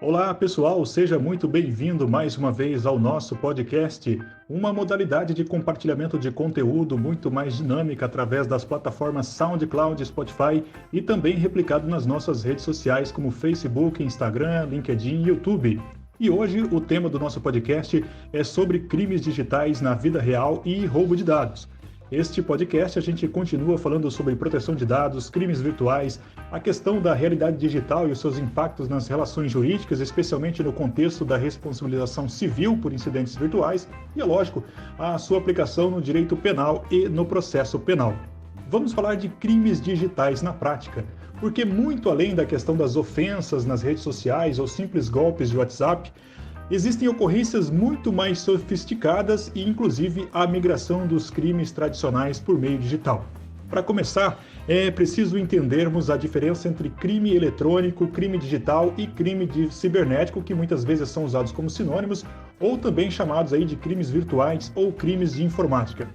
Olá, pessoal, seja muito bem-vindo mais uma vez ao nosso podcast, uma modalidade de compartilhamento de conteúdo muito mais dinâmica através das plataformas SoundCloud, Spotify e também replicado nas nossas redes sociais como Facebook, Instagram, LinkedIn e YouTube. E hoje o tema do nosso podcast é sobre crimes digitais na vida real e roubo de dados. Este podcast a gente continua falando sobre proteção de dados, crimes virtuais, a questão da realidade digital e os seus impactos nas relações jurídicas, especialmente no contexto da responsabilização civil por incidentes virtuais e, é lógico, a sua aplicação no direito penal e no processo penal. Vamos falar de crimes digitais na prática, porque muito além da questão das ofensas nas redes sociais ou simples golpes de WhatsApp, existem ocorrências muito mais sofisticadas e, inclusive, a migração dos crimes tradicionais por meio digital. Para começar, é preciso entendermos a diferença entre crime eletrônico, crime digital e crime cibernético, que muitas vezes são usados como sinônimos, ou também chamados aí de crimes virtuais ou crimes de informática.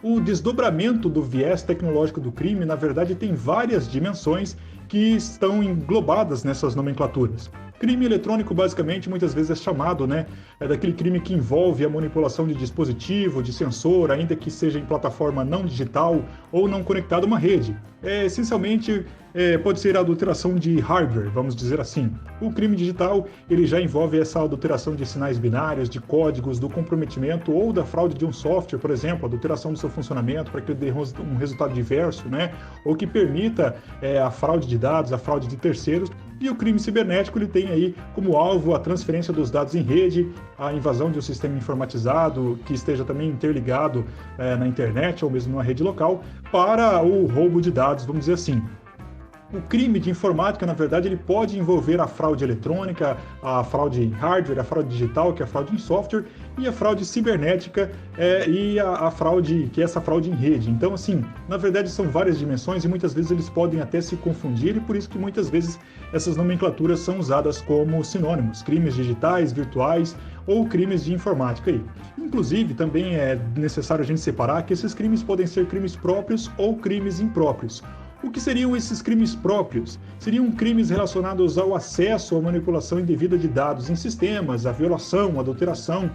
O desdobramento do viés tecnológico do crime, na verdade, tem várias dimensões que estão englobadas nessas nomenclaturas. Crime eletrônico, basicamente, muitas vezes é chamado, é daquele crime que envolve a manipulação de dispositivo, de sensor, ainda que seja em plataforma não digital ou não conectada a uma rede. Essencialmente, pode ser a adulteração de hardware, vamos dizer assim. O crime digital, ele já envolve essa adulteração de sinais binários, de códigos, do comprometimento ou da fraude de um software, por exemplo, adulteração do seu funcionamento para que ele dê um resultado diverso, ou que permita a fraude de dados, a fraude de terceiros. E o crime cibernético, ele tem aí como alvo a transferência dos dados em rede, a invasão de um sistema informatizado que esteja também interligado na internet ou mesmo numa rede local, para o roubo de dados, vamos dizer assim. O crime de informática, na verdade, ele pode envolver a fraude eletrônica, a fraude em hardware, a fraude digital, que é a fraude em software, e a fraude cibernética e a fraude, que é essa fraude em rede. Então, assim, na verdade, são várias dimensões e muitas vezes eles podem até se confundir e por isso que muitas vezes essas nomenclaturas são usadas como sinônimos, crimes digitais, virtuais ou crimes de informática aí. Inclusive, também é necessário a gente separar que esses crimes podem ser crimes próprios ou crimes impróprios. O que seriam esses crimes próprios? Seriam crimes relacionados ao acesso ou manipulação indevida de dados em sistemas, a violação, a adulteração,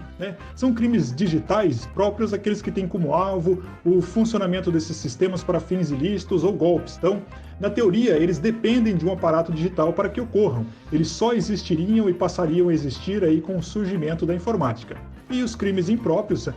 São crimes digitais próprios, aqueles que têm como alvo o funcionamento desses sistemas para fins ilícitos ou golpes. Então, na teoria, eles dependem de um aparato digital para que ocorram. Eles só existiriam e passariam a existir aí com o surgimento da informática. E os crimes impróprios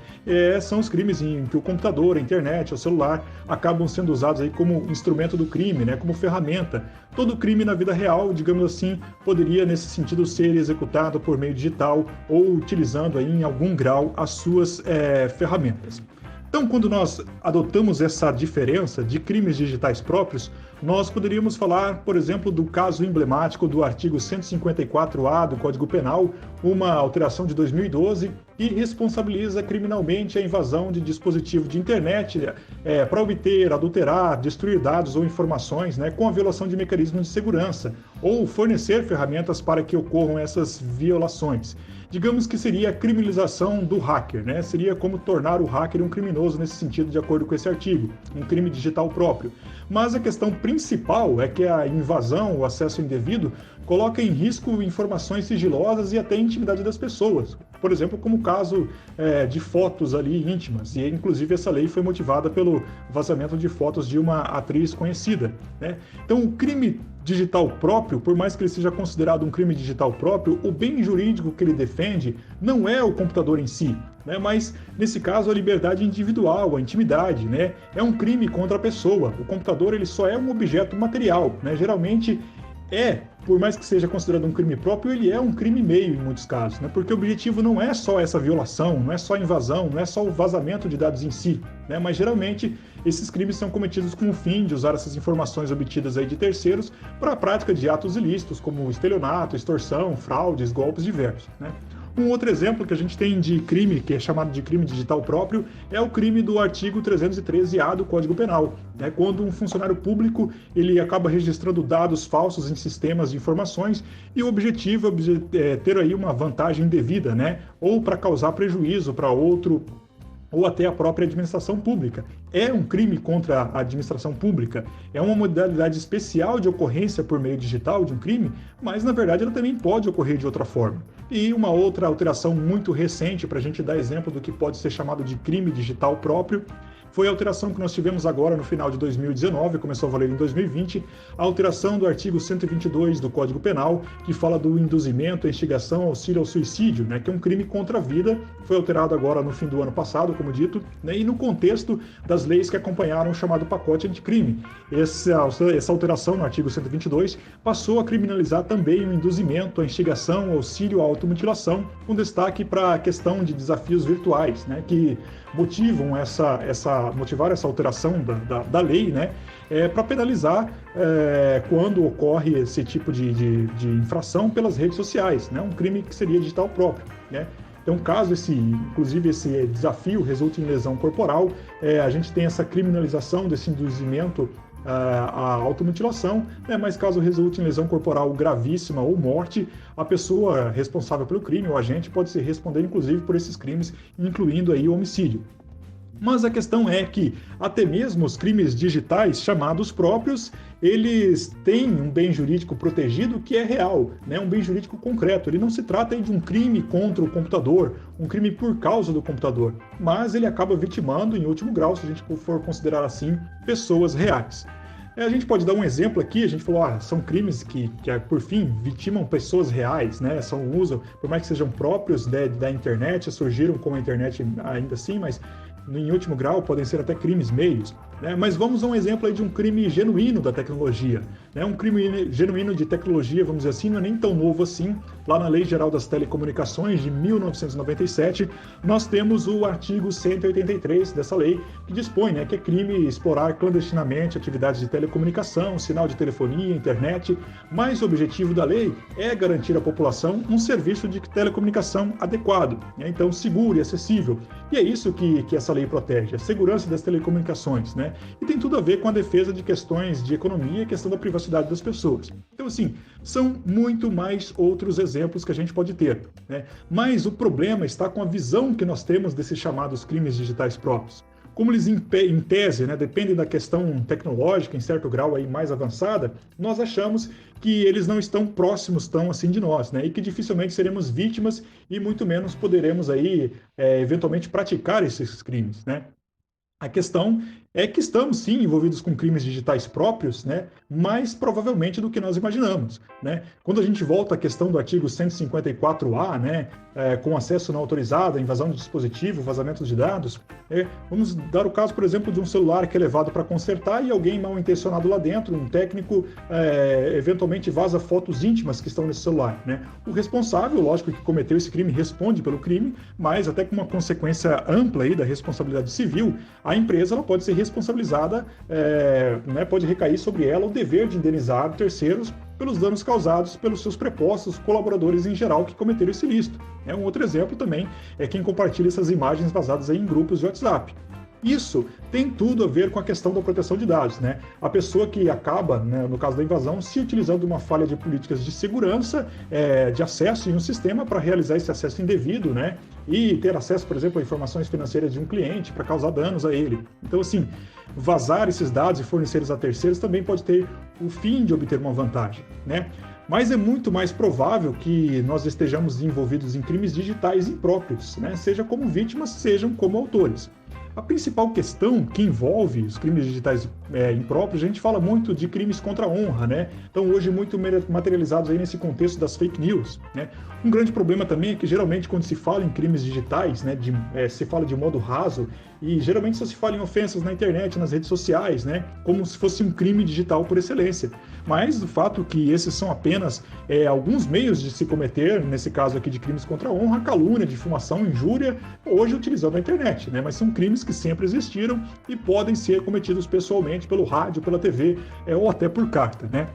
são os crimes em que o computador, a internet, o celular acabam sendo usados aí como instrumento do crime, como ferramenta. Todo crime na vida real, digamos assim, poderia nesse sentido ser executado por meio digital ou utilizando aí em algum grau as suas ferramentas. Então, quando nós adotamos essa diferença de crimes digitais próprios, nós poderíamos falar, por exemplo, do caso emblemático do artigo 154-A do Código Penal, uma alteração de 2012, que responsabiliza criminalmente a invasão de dispositivo de internet para obter, adulterar, destruir dados ou informações com a violação de mecanismos de segurança, ou fornecer ferramentas para que ocorram essas violações. Digamos que seria a criminalização do hacker, Seria como tornar o hacker um criminoso nesse sentido, de acordo com esse artigo, um crime digital próprio. Mas a questão principal é que a invasão, o acesso indevido, coloca em risco informações sigilosas e até a intimidade das pessoas. Por exemplo, como o caso de fotos ali íntimas. E, inclusive, essa lei foi motivada pelo vazamento de fotos de uma atriz conhecida. Então, o crime digital próprio, por mais que ele seja considerado um crime digital próprio, o bem jurídico que ele defende não é o computador em si, mas, nesse caso, a liberdade individual, a intimidade, é um crime contra a pessoa. O computador, ele só é um objeto material, geralmente por mais que seja considerado um crime próprio, ele é um crime meio em muitos casos, porque o objetivo não é só essa violação, não é só a invasão, não é só o vazamento de dados em si, mas geralmente esses crimes são cometidos com o fim de usar essas informações obtidas aí de terceiros para a prática de atos ilícitos, como estelionato, extorsão, fraudes, golpes diversos. Um outro exemplo que a gente tem de crime, que é chamado de crime digital próprio, é o crime do artigo 313-A do Código Penal, quando um funcionário público ele acaba registrando dados falsos em sistemas de informações e o objetivo é ter aí uma vantagem indevida, ou para causar prejuízo para outro ou até a própria administração pública. É um crime contra a administração pública, é uma modalidade especial de ocorrência por meio digital de um crime, mas na verdade ela também pode ocorrer de outra forma. E uma outra alteração muito recente, para a gente dar exemplo do que pode ser chamado de crime digital próprio, foi a alteração que nós tivemos agora no final de 2019, começou a valer em 2020, a alteração do artigo 122 do Código Penal, que fala do induzimento, a instigação, auxílio ao suicídio, né, que é um crime contra a vida, foi alterado agora no fim do ano passado, como dito, né, e no contexto das leis que acompanharam o chamado pacote anticrime. Essa alteração no artigo 122 passou a criminalizar também o induzimento, a instigação, auxílio à automutilação, com destaque para a questão de desafios virtuais, né, que motivaram essa alteração da lei, né, para penalizar quando ocorre esse tipo de infração pelas redes sociais, né, um crime que seria digital próprio, né. Então, caso inclusive esse desafio resulte em lesão corporal, a gente tem essa criminalização desse induzimento à automutilação, né? Mas caso resulte em lesão corporal gravíssima ou morte, a pessoa responsável pelo crime, o agente, pode se responder inclusive por esses crimes, incluindo aí o homicídio. Mas a questão é que até mesmo os crimes digitais chamados próprios, eles têm um bem jurídico protegido que é real, né? Um bem jurídico concreto. Ele não se trata aí de um crime contra o computador, um crime por causa do computador, mas ele acaba vitimando, em último grau, se a gente for considerar assim, pessoas reais. A gente pode dar um exemplo aqui, a gente falou, são crimes que por fim, vitimam pessoas reais, né? Por mais que sejam próprios da internet, surgiram com a internet ainda assim, mas em último grau podem ser até crimes meios, né? Mas vamos a um exemplo aí de um crime genuíno da tecnologia, né? Um crime genuíno de tecnologia, vamos dizer assim, não é nem tão novo assim. Lá na Lei Geral das Telecomunicações de 1997, nós temos o artigo 183 dessa lei, que dispõe, né, que é crime explorar clandestinamente atividades de telecomunicação, sinal de telefonia, internet, mas o objetivo da lei é garantir à população um serviço de telecomunicação adequado, né? Então seguro e acessível. E é isso que essa lei protege, a segurança das telecomunicações, né? E tem tudo a ver com a defesa de questões de economia e questão da privacidade das pessoas. Então, assim, são muito mais outros exemplos que a gente pode ter, né? Mas o problema está com a visão que nós temos desses chamados crimes digitais próprios. Como eles, em tese, né, dependem da questão tecnológica, em certo grau aí mais avançada, nós achamos que eles não estão próximos tão assim de nós, né, e que dificilmente seremos vítimas e muito menos poderemos aí, eventualmente praticar esses crimes, né. A questão é que estamos, sim, envolvidos com crimes digitais próprios, né, mais provavelmente do que nós imaginamos, né. Quando a gente volta à questão do artigo 154A, né, com acesso não autorizado, invasão de dispositivo, vazamento de dados, vamos dar o caso, por exemplo, de um celular que é levado para consertar e alguém mal intencionado lá dentro, um técnico, eventualmente vaza fotos íntimas que estão nesse celular, né. O responsável, lógico, que cometeu esse crime, responde pelo crime, mas até com uma consequência ampla aí da responsabilidade civil, a empresa ela pode ser responsabilizada, né, pode recair sobre ela o dever de indenizar terceiros pelos danos causados pelos seus prepostos colaboradores em geral que cometeram esse ilícito. Um outro exemplo também é quem compartilha essas imagens vazadas aí em grupos de WhatsApp. Isso tem tudo a ver com a questão da proteção de dados, né? A pessoa que acaba, né, no caso da invasão, se utilizando de uma falha de políticas de segurança, de acesso em um sistema para realizar esse acesso indevido, né? E ter acesso, por exemplo, a informações financeiras de um cliente para causar danos a ele. Então, assim, vazar esses dados e fornecê-los a terceiros também pode ter o fim de obter uma vantagem, né? Mas é muito mais provável que nós estejamos envolvidos em crimes digitais impróprios, né? Seja como vítimas, sejam como autores. A principal questão que envolve os crimes digitais impróprios, a gente fala muito de crimes contra a honra, né? Então, hoje, muito materializados aí nesse contexto das fake news, né? Um grande problema também é que, geralmente, quando se fala em crimes digitais, né, se fala de modo raso, e geralmente só se fala em ofensas na internet, nas redes sociais, né? Como se fosse um crime digital por excelência. Mas o fato que esses são apenas alguns meios de se cometer, nesse caso aqui de crimes contra a honra, calúnia, difamação, injúria, hoje utilizando a internet, né? Mas são crimes que sempre existiram e podem ser cometidos pessoalmente pelo rádio, pela TV, ou até por carta, né?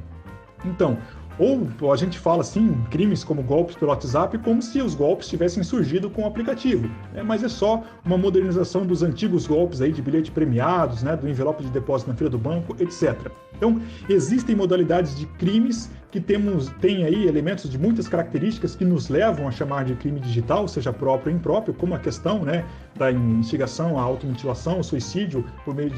Então, ou a gente fala assim, crimes como golpes pelo WhatsApp, como se os golpes tivessem surgido com o aplicativo, né? Mas é só uma modernização dos antigos golpes aí de bilhete premiados, né? Do envelope de depósito na fila do banco, etc. Então, existem modalidades de crimes que tem aí elementos de muitas características que nos levam a chamar de crime digital, seja próprio ou impróprio, como a questão, né, da instigação à automutilação, suicídio, por meio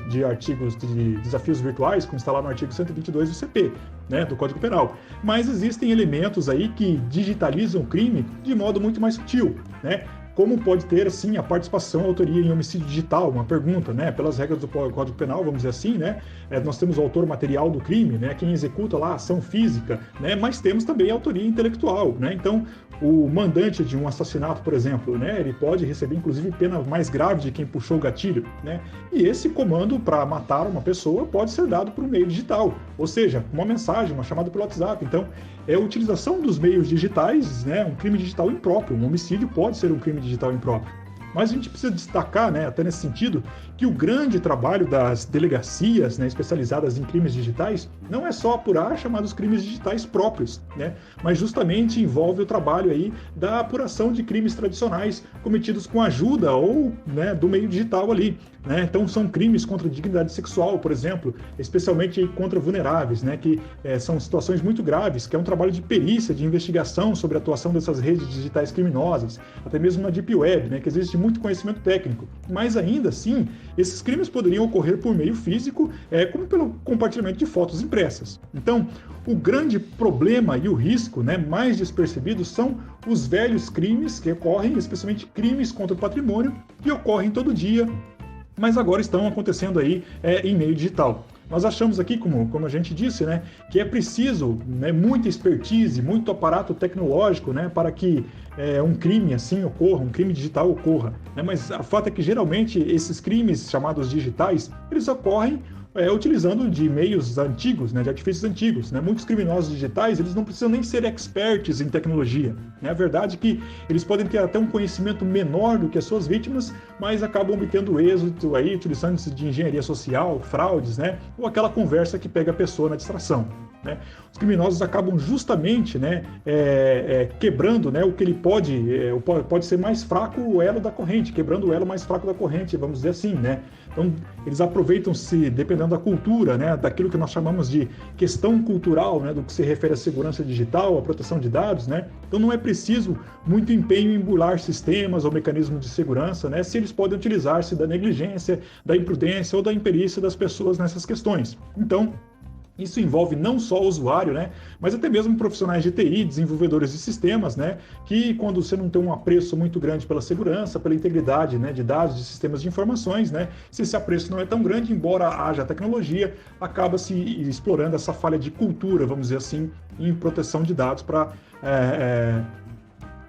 de artigos de desafios virtuais, como está lá no artigo 122 do CP, né, do Código Penal. Mas existem elementos aí que digitalizam o crime de modo muito mais sutil, né? Como pode ter, assim, a participação, a autoria em homicídio digital? Uma pergunta, né? Pelas regras do Código Penal, vamos dizer assim, né? Nós temos o autor material do crime, né? Quem executa lá a ação física, né? Mas temos também a autoria intelectual, né? Então, o mandante de um assassinato, por exemplo, né? Ele pode receber, inclusive, pena mais grave de quem puxou o gatilho, né? E esse comando para matar uma pessoa pode ser dado por um meio digital, ou seja, uma mensagem, uma chamada pelo WhatsApp. Então, é a utilização dos meios digitais, né? Um crime digital impróprio. Um homicídio pode ser um crime digital impróprio. Mas a gente precisa destacar, né, até nesse sentido, que o grande trabalho das delegacias, né, especializadas em crimes digitais não é só apurar chamados crimes digitais próprios, né, mas justamente envolve o trabalho aí da apuração de crimes tradicionais cometidos com ajuda ou, né, do meio digital ali. Né? Então são crimes contra a dignidade sexual, por exemplo, especialmente contra vulneráveis, né, que são situações muito graves, que é um trabalho de perícia, de investigação sobre a atuação dessas redes digitais criminosas, até mesmo na Deep Web, né, que existe muito conhecimento técnico. Mas ainda assim, esses crimes poderiam ocorrer por meio físico, como pelo compartilhamento de fotos impressas. Então, o grande problema e o risco, né, mais despercebidos são os velhos crimes que ocorrem, especialmente crimes contra o patrimônio, que ocorrem todo dia, mas agora estão acontecendo aí em meio digital. Nós achamos aqui, como a gente disse, né, que é preciso, né, muita expertise, muito aparato tecnológico, né, para que um crime assim ocorra, um crime digital ocorra. Né? Mas o fato é que geralmente esses crimes chamados digitais, eles ocorrem utilizando de meios antigos, né, de artifícios antigos. Né? Muitos criminosos digitais, eles não precisam nem ser experts em tecnologia. Né? A verdade é que eles podem ter até um conhecimento menor do que as suas vítimas, mas acabam obtendo êxito aí, utilizando-se de engenharia social, fraudes, né? Ou aquela conversa que pega a pessoa na distração. Né? Os criminosos acabam justamente, né, quebrando, né, o que ele pode ser mais fraco o elo da corrente, quebrando o elo mais fraco da corrente, vamos dizer assim, né? Então, eles aproveitam-se, dependendo da cultura, né, daquilo que nós chamamos de questão cultural, né, do que se refere à segurança digital, à proteção de dados, né? Então, não é preciso muito empenho em burlar sistemas ou mecanismos de segurança, né, se eles podem utilizar-se da negligência, da imprudência ou da imperícia das pessoas nessas questões. Então, isso envolve não só o usuário, né, mas até mesmo profissionais de TI, desenvolvedores de sistemas, né, que quando você não tem um apreço muito grande pela segurança, pela integridade, né, de dados, de sistemas de informações, né, se esse apreço não é tão grande, embora haja tecnologia, acaba se explorando essa falha de cultura, vamos dizer assim, em proteção de dados para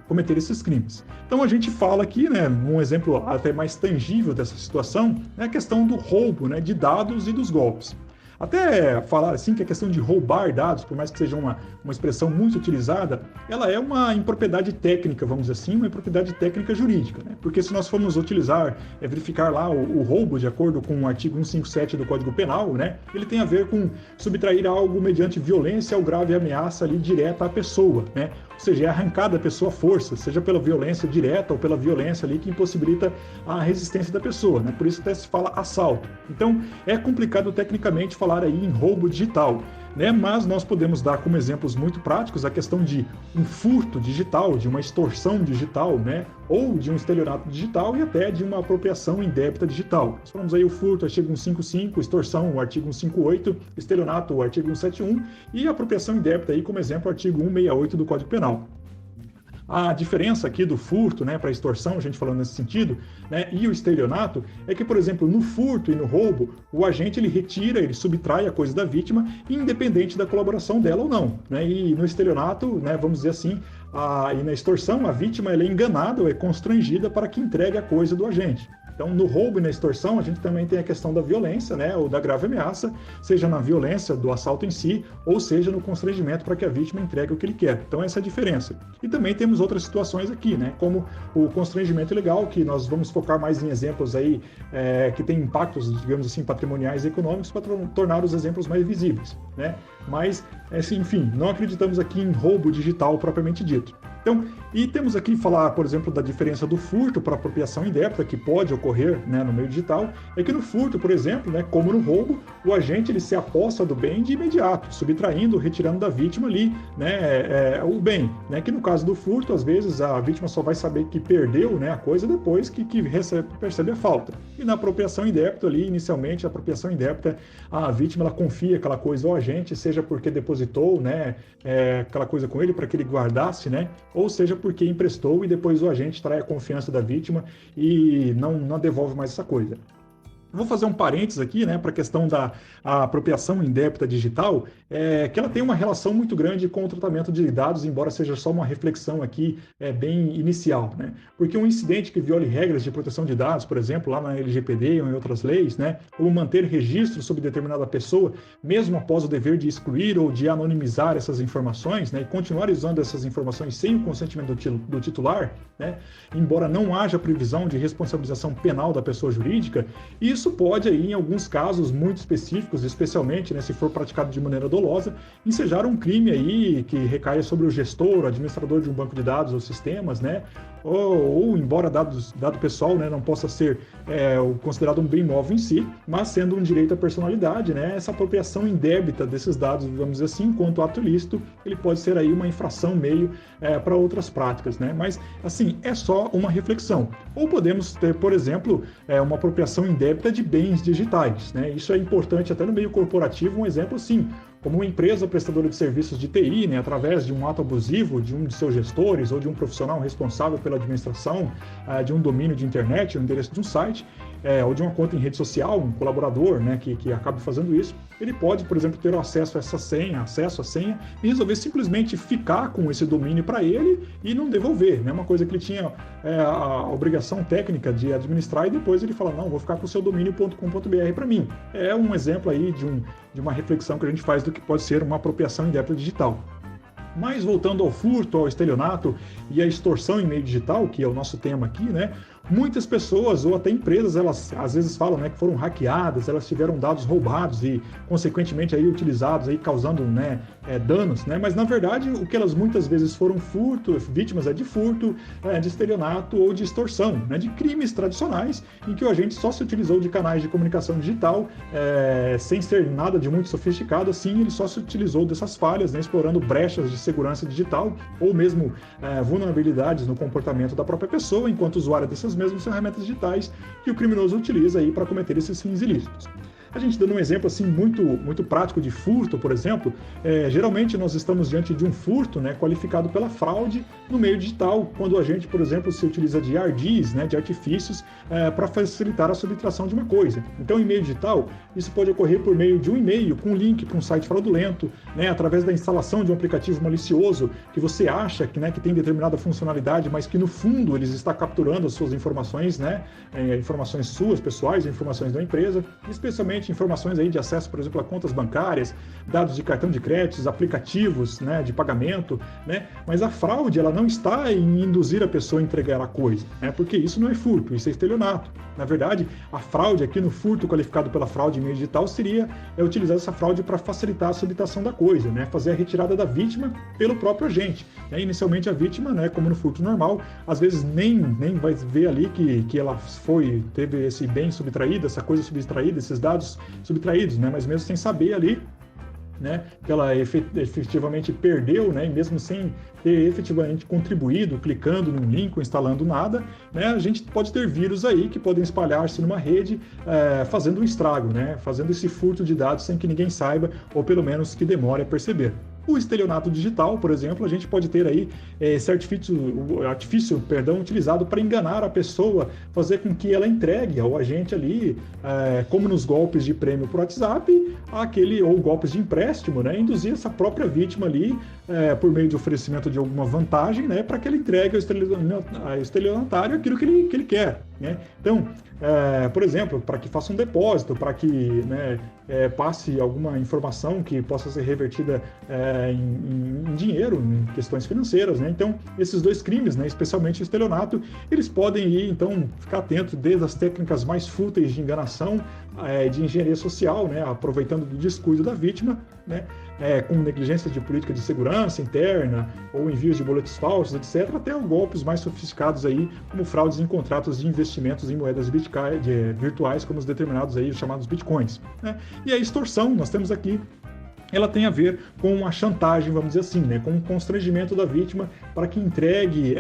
cometer esses crimes. Então a gente fala aqui, né, um exemplo até mais tangível dessa situação, é a questão do roubo, né, de dados e dos golpes. Até falar assim que a questão de roubar dados, por mais que seja uma expressão muito utilizada, ela é uma impropriedade técnica, vamos dizer assim, uma impropriedade técnica jurídica, né? Porque se nós formos utilizar, verificar lá o roubo de acordo com o artigo 157 do Código Penal, né? Ele tem a ver com subtrair algo mediante violência ou grave ameaça ali direta à pessoa, né? Ou seja, é arrancar da pessoa força, seja pela violência direta ou pela violência ali que impossibilita a resistência da pessoa, né? Por isso até se fala assalto. Então, é complicado tecnicamente falar aí em roubo digital, né? Mas nós podemos dar como exemplos muito práticos a questão de um furto digital, de uma extorsão digital, né? Ou de um estelionato digital e até de uma apropriação indébita digital. Nós falamos aí o furto, artigo 155, extorsão, o artigo 158, estelionato, o artigo 171 e a apropriação indébita aí como exemplo, o artigo 168 do Código Penal. A diferença aqui do furto, né, para extorsão, a gente falando nesse sentido, né, e o estelionato, é que, por exemplo, no furto e no roubo, o agente ele retira, ele subtrai a coisa da vítima, independente da colaboração dela ou não. Né? E no estelionato, né, vamos dizer assim, e na extorsão, a vítima ela é enganada ou é constrangida para que entregue a coisa do agente. Então, no roubo e na extorsão, a gente também tem a questão da violência, né, ou da grave ameaça, seja na violência do assalto em si, ou seja no constrangimento para que a vítima entregue o que ele quer. Então, essa é a diferença. E também temos outras situações aqui, né, como o constrangimento ilegal, que nós vamos focar mais em exemplos aí que têm impactos, digamos assim, patrimoniais e econômicos para tornar os exemplos mais visíveis, né? Mas enfim, não acreditamos aqui em roubo digital propriamente dito. Então, e temos aqui falar, por exemplo, da diferença do furto para apropriação indébita, que pode ocorrer, né, no meio digital, é que no furto, por exemplo, né, como no roubo, o agente ele se apossa do bem de imediato, subtraindo, retirando da vítima ali, né, o bem, né, que no caso do furto, às vezes a vítima só vai saber que perdeu, né, a coisa depois que percebe a falta. E na apropriação indébita ali, inicialmente, a apropriação indébita, a vítima ela confia aquela coisa ao agente, seja porque depositou, né, aquela coisa com ele para que ele guardasse, né, ou seja porque emprestou e depois o agente trai a confiança da vítima e não devolve mais essa coisa. Vou fazer um parênteses aqui, né, para a questão da apropriação indébita digital, que ela tem uma relação muito grande com o tratamento de dados, embora seja só uma reflexão aqui bem inicial, né? Porque um incidente que viole regras de proteção de dados, por exemplo, lá na LGPD ou em outras leis, né, ou manter registro sobre determinada pessoa, mesmo após o dever de excluir ou de anonimizar essas informações, né, e continuar usando essas informações sem o consentimento do titular, né, embora não haja previsão de responsabilização penal da pessoa jurídica, isso pode, aí, em alguns casos muito específicos, especialmente, né, se for praticado de maneira dolosa, ensejar um crime aí que recaia sobre o gestor, o administrador de um banco de dados ou sistemas, né, ou embora dado pessoal, né, não possa ser considerado um bem móvel em si, mas sendo um direito à personalidade, né, essa apropriação indébita desses dados, vamos dizer assim, enquanto ato ilícito, ele pode ser aí uma infração meio para outras práticas, né, mas assim, é só uma reflexão. Ou podemos ter, por exemplo, uma apropriação indébita de bens digitais, né, isso é importante até no meio corporativo, um exemplo sim, como uma empresa prestadora de serviços de TI, né, através de um ato abusivo de um de seus gestores ou de um profissional responsável pela administração de um domínio de internet, o endereço de um site, ou de uma conta em rede social, um colaborador, né, que acabe fazendo isso, ele pode, por exemplo, ter acesso à senha, e resolver simplesmente ficar com esse domínio para ele e não devolver, né, uma coisa que ele tinha a obrigação técnica de administrar e depois ele fala, não, vou ficar com o seu domínio.com.br para mim. É um exemplo aí de uma reflexão que a gente faz do que pode ser uma apropriação indébita digital. Mas voltando ao furto, ao estelionato e à extorsão em meio digital, que é o nosso tema aqui, né? Muitas pessoas ou até empresas, elas às vezes falam, né, que foram hackeadas, elas tiveram dados roubados e consequentemente aí utilizados aí causando, né, danos, né? Mas na verdade o que elas muitas vezes foram vítimas de furto, de estelionato ou de extorsão, né, de crimes tradicionais em que o agente só se utilizou de canais de comunicação digital, sem ser nada de muito sofisticado, assim ele só se utilizou dessas falhas, né, explorando brechas de segurança digital ou mesmo vulnerabilidades no comportamento da própria pessoa enquanto usuário dessas mesmas ferramentas digitais que o criminoso utiliza aí para cometer esses fins ilícitos. A gente dando um exemplo assim muito prático de furto, por exemplo, geralmente nós estamos diante de um furto, né, qualificado pela fraude no meio digital, quando o agente, por exemplo, se utiliza de ardis, né, de artifícios, para facilitar a subtração de uma coisa. Então, em meio digital, isso pode ocorrer por meio de um e-mail com um link para um site fraudulento, né, através da instalação de um aplicativo malicioso que você acha que, né, que tem determinada funcionalidade, mas que no fundo eles está capturando as suas informações, né, informações suas pessoais, informações da empresa, especialmente informações aí de acesso, por exemplo, a contas bancárias, dados de cartão de crédito, aplicativos, né, de pagamento, né? Mas a fraude, ela não está em induzir a pessoa a entregar a coisa, né? Porque isso não é furto, isso é estelionato. Na verdade, a fraude aqui no furto qualificado pela fraude em meio digital seria utilizar essa fraude para facilitar a subtração da coisa, né? Fazer a retirada da vítima pelo próprio agente. Inicialmente a vítima, né, como no furto normal, às vezes nem vai ver ali que ela teve esse bem subtraído, essa coisa subtraída, esses dados subtraídos, né? Mas mesmo sem saber ali, né, que ela efetivamente perdeu, né, e mesmo sem ter efetivamente contribuído, clicando num link ou instalando nada, né, a gente pode ter vírus aí que podem espalhar-se numa rede, fazendo um estrago, né, fazendo esse furto de dados sem que ninguém saiba, ou pelo menos que demore a perceber. O estelionato digital, por exemplo, a gente pode ter aí esse artifício utilizado para enganar a pessoa, fazer com que ela entregue ao agente ali, como nos golpes de prêmio por WhatsApp, ou golpes de empréstimo, né, induzir essa própria vítima ali, por meio de oferecimento de alguma vantagem, né, para que ele entregue ao estelionatário aquilo que ele quer, né? Então, por exemplo, para que faça um depósito, para que, né, passe alguma informação que possa ser revertida em dinheiro, em questões financeiras, né? Então, esses dois crimes, né, especialmente o estelionato, eles podem ir, então, ficar atentos desde as técnicas mais fúteis de enganação, de engenharia social, né, aproveitando tratando do descuido da vítima, né, com negligência de política de segurança interna ou envios de boletos falsos, etc., até golpes mais sofisticados aí, como fraudes em contratos de investimentos em moedas virtuais, como os determinados aí, os chamados bitcoins, né? E a extorsão, nós temos aqui, ela tem a ver com a chantagem, vamos dizer assim, né, com o constrangimento da vítima para que entregue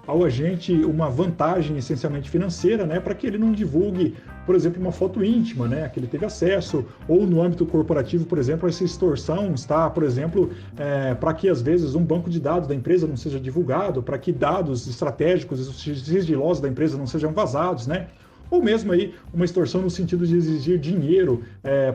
ao agente uma vantagem essencialmente financeira, né, para que ele não divulgue, por exemplo, uma foto íntima, né, que ele teve acesso, ou no âmbito corporativo, por exemplo, essa extorsão está, por exemplo, para que às vezes um banco de dados da empresa não seja divulgado, para que dados estratégicos e sigilosos da empresa não sejam vazados, né? Ou mesmo aí uma extorsão no sentido de exigir dinheiro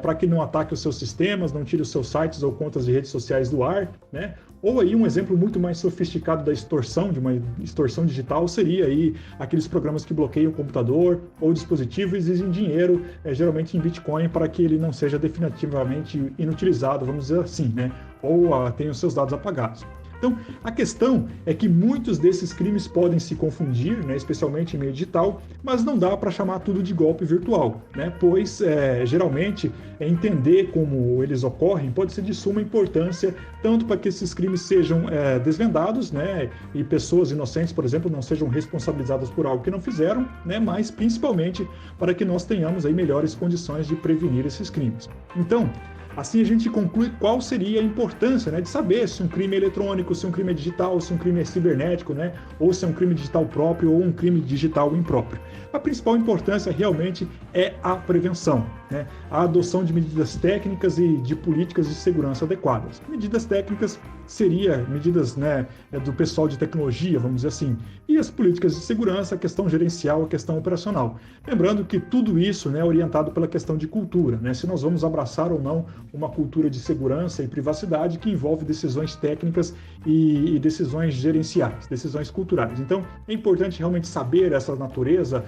para que não ataque os seus sistemas, não tire os seus sites ou contas de redes sociais do ar, né? Ou aí um exemplo muito mais sofisticado da extorsão, de uma extorsão digital, seria aí aqueles programas que bloqueiam o computador ou dispositivo e exigem dinheiro, geralmente em Bitcoin, para que ele não seja definitivamente inutilizado, vamos dizer assim, né? Ou tenha os seus dados apagados. Então, a questão é que muitos desses crimes podem se confundir, né, especialmente em meio digital, mas não dá para chamar tudo de golpe virtual, né, pois geralmente entender como eles ocorrem pode ser de suma importância, tanto para que esses crimes sejam desvendados, né, e pessoas inocentes, por exemplo, não sejam responsabilizadas por algo que não fizeram, né, mas principalmente para que nós tenhamos aí melhores condições de prevenir esses crimes. Então, assim a gente conclui qual seria a importância, né, de saber se um crime é eletrônico, se um crime é digital, se um crime é cibernético, né, ou se é um crime digital próprio ou um crime digital impróprio. A principal importância realmente é a prevenção, né, a adoção de medidas técnicas e de políticas de segurança adequadas. Medidas técnicas seria medidas, né, do pessoal de tecnologia, vamos dizer assim, e as políticas de segurança, a questão gerencial, a questão operacional. Lembrando que tudo isso, né, é orientado pela questão de cultura, né, se nós vamos abraçar ou não uma cultura de segurança e privacidade que envolve decisões técnicas e decisões gerenciais, decisões culturais. Então, é importante realmente saber essa natureza,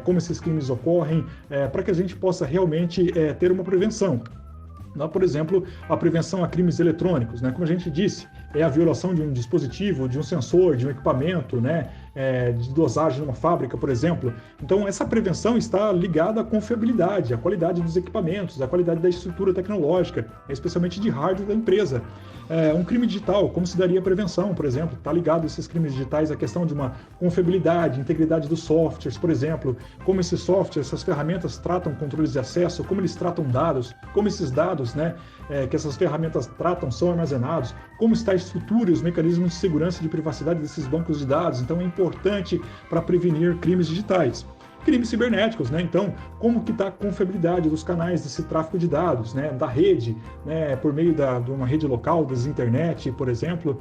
como esses crimes ocorrem, para que a gente possa realmente ter uma prevenção. Por exemplo, a prevenção a crimes eletrônicos, né? Como a gente disse, é a violação de um dispositivo, de um sensor, de um equipamento, né? De dosagem numa fábrica, por exemplo. Então, essa prevenção está ligada à confiabilidade, à qualidade dos equipamentos, à qualidade da estrutura tecnológica, especialmente de hardware da empresa. Um crime digital, como se daria a prevenção, por exemplo? Está ligado a esses crimes digitais à questão de uma confiabilidade, integridade dos softwares, por exemplo, como esses softwares, essas ferramentas tratam controles de acesso, como eles tratam dados, como esses dados, né, que essas ferramentas tratam são armazenados, como está a estrutura e os mecanismos de segurança e de privacidade desses bancos de dados. Então, é importante para prevenir crimes digitais. Crimes cibernéticos, né? Então, como que está a confiabilidade dos canais desse tráfego de dados, né? Da rede, né? Por meio de uma rede local, das internet, por exemplo,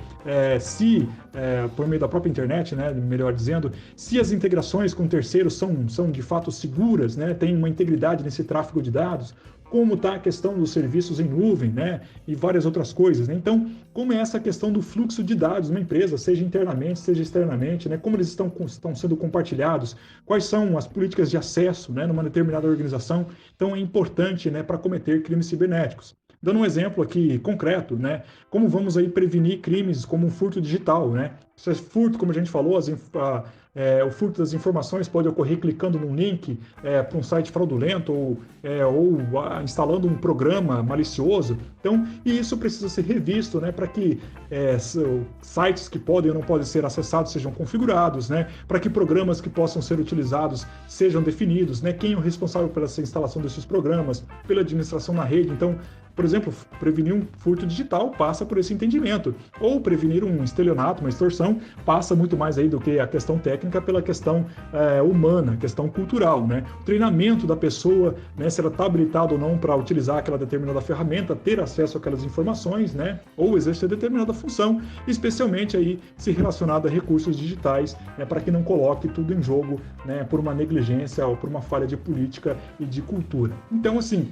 por meio da própria internet, né? Melhor dizendo, se as integrações com terceiros são de fato seguras, né? Tem uma integridade nesse tráfego de dados, como está a questão dos serviços em nuvem, né, e várias outras coisas, né? Então, como é essa questão do fluxo de dados numa empresa, seja internamente, seja externamente, né? Como eles estão sendo compartilhados, quais são as políticas de acesso, né, numa determinada organização. Então, é importante, né, para cometer crimes cibernéticos. Dando um exemplo aqui concreto, né? Como vamos aí prevenir crimes como um furto digital, né? Esse furto, como a gente falou, o furto das informações pode ocorrer clicando num link para um site fraudulento ou instalando um programa malicioso. Então, e isso precisa ser revisto, né? Para que sites que podem ou não podem ser acessados sejam configurados, né? Para que programas que possam ser utilizados sejam definidos, né? Quem é o responsável pela instalação desses programas, pela administração na rede. Então, por exemplo, prevenir um furto digital passa por esse entendimento. Ou prevenir um estelionato, uma extorsão, passa muito mais aí do que a questão técnica pela questão humana, questão cultural, né? O treinamento da pessoa, né? Se ela está habilitada ou não para utilizar aquela determinada ferramenta, ter acesso àquelas informações, né? Ou exercer determinada função, especialmente aí se relacionado a recursos digitais, né? Para que não coloque tudo em jogo, né? Por uma negligência ou por uma falha de política e de cultura. Então, assim,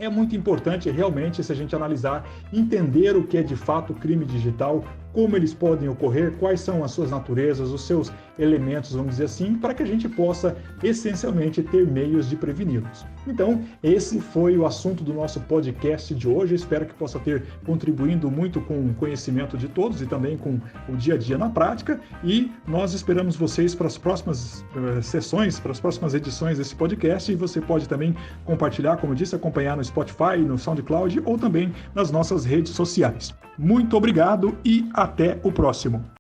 é muito importante realmente, se a gente analisar, entender o que é de fato crime digital, como eles podem ocorrer, quais são as suas naturezas, os seus elementos, vamos dizer assim, para que a gente possa essencialmente ter meios de preveni-los. Então, esse foi o assunto do nosso podcast de hoje. Espero que possa ter contribuído muito com o conhecimento de todos e também com o dia a dia na prática. E nós esperamos vocês para as próximas sessões, para as próximas edições desse podcast. E você pode também compartilhar, como eu disse, acompanhar no Spotify, no SoundCloud ou também nas nossas redes sociais. Muito obrigado e até o próximo.